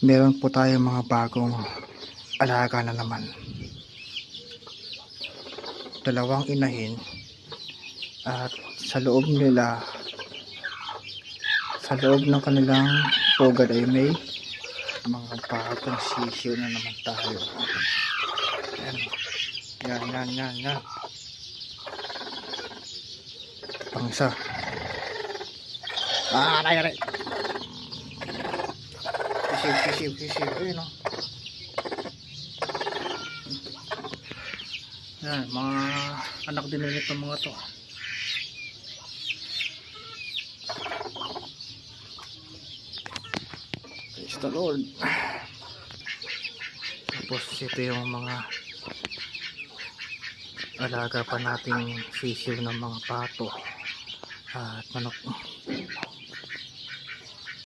Meron po tayong mga bagong alaga na naman. Dalawang inahin at sa loob ng kanilang pugad ay may mga bagong sisiw na naman tayo. Yan. Pangisa. Aray. Sisiw. Ayun o. Yan, mga anak din nito mga to. Praise the Lord. Tapos ito yung mga alaga pa nating sisiw ng mga pato at manok.